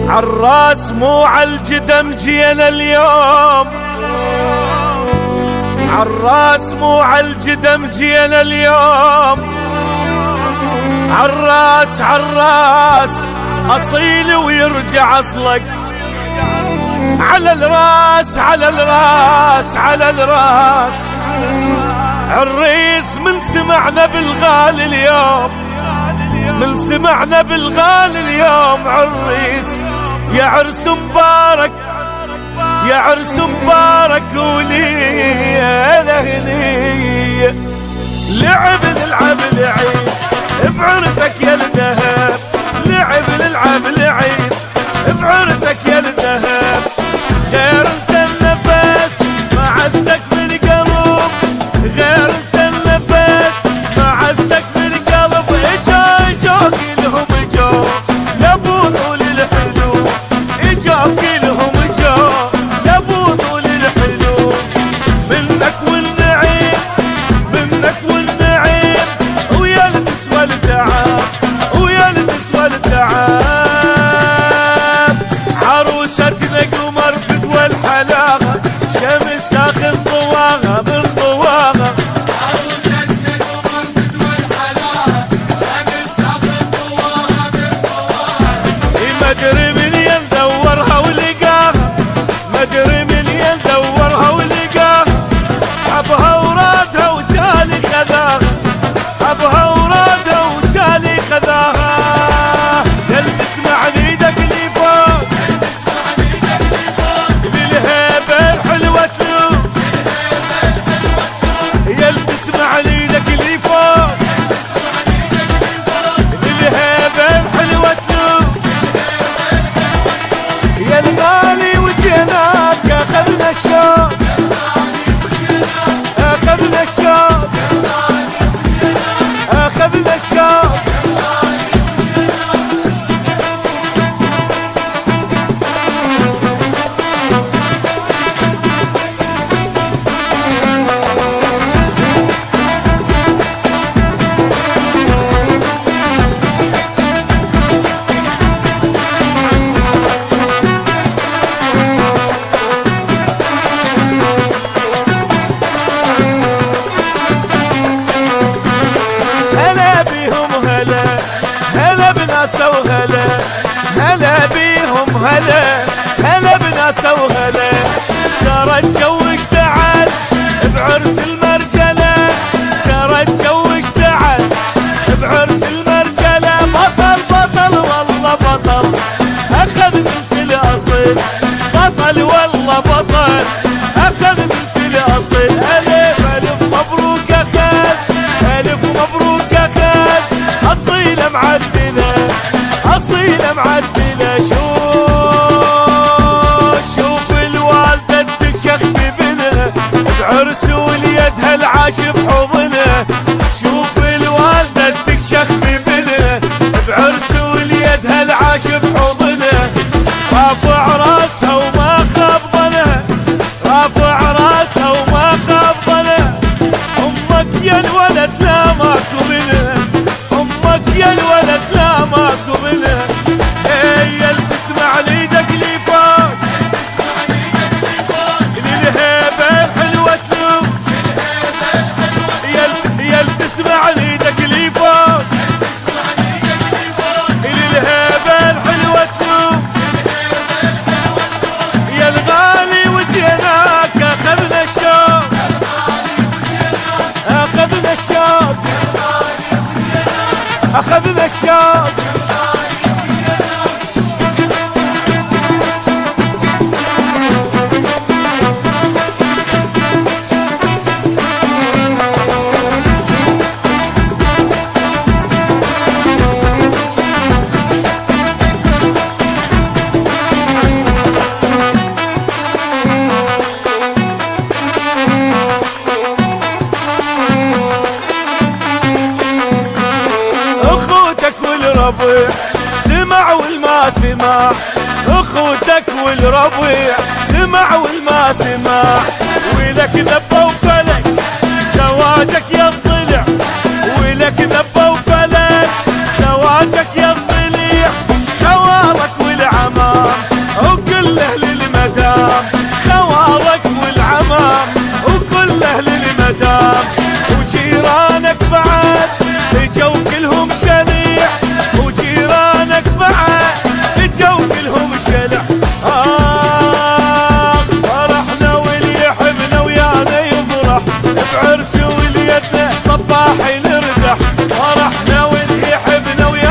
عالراس مو عالجدم جينا اليوم، عالراس مو عالجدم جينا اليوم، عالراس عالراس أصيل ويرجع أصلك، على الراس على الراس على الراس. عالريس من سمعنا بالغالي اليوم، من سمعنا بالغالي اليوم عالريس. يا عرس مبارك يا عرس مبارك ولي الاهلي، لعب نلعب العيد بعرسك يا الذهب، لعب نلعب العيد بعرسك يا الذهب. غير انت النفس ما عزتك بالقلب، غير انت النفس ما عزتك بالقلب. اجا كلهم اجا يا ابو طول الحلو، اجا كلهم اجا يا ابو طول الحلو. منك والنعيم منك والنعيم، ويا التسوى التعب ويا التسوى التعب. عروستنا قمر فدوى الحلاقه، شمس تاخذ ضواها من ضواها. عروستنا قمر فدوى الحلاقه، شمس تاخذ ضواها من ضواها. ما ادري من يندورها ولقاها، ما ادري من يندورها ولقاها. ابها ورادها وتالي خذاها، ابها ورادها وتالي خذاها. يل تسمع ليدك اللي فوق، للهيبه الحلوه تلوم. يل تسمع ليدك اللي فوق، للهيبه الحلوه تلوم. يا الغالي وجيناك اخذنا الشوق، اخذنا الشوق، اخذنا الشوق. هلا بيهم هلا، هلا بناس وهلا، هلا بيهم هلا، هلا بناس وهلا. ترى الجو اشتعل بعرس المرجله، ترى الجو اشتعل بعرس المرجله. بطل بطل والله بطل اخذ بنت الاصل، بطل والله بطل اخذ بنت الاصل. الف الف مبروك اخذ، الف مبروك اخذ. اصيله معدله اصيله معدله. شوف الوالده تكشخ ببنها بعرس وليدها العاش بحضنها. شوف الوالده تكشخ ببنها بعرس وليدها العاش بحضنها. رافع راسها وما خاب ظنها، رافع راسها وما خاب ظنها. امك يا الولد لا ماكو منها، امك يا الولد لا ماكو منها. هي اللي تسمع ليدك اللي فوق، للهيبه الحلوه تلوم. يا اللي تسمع ليدك اللي فوق، للهيبه الحلوه تلوم. يا الغالي وجيناك اخذنا الشوق، اخذنا الشوق، اخذنا الشوق. سمع، اخوتك والربيع سمع والما سمع، ولك ذب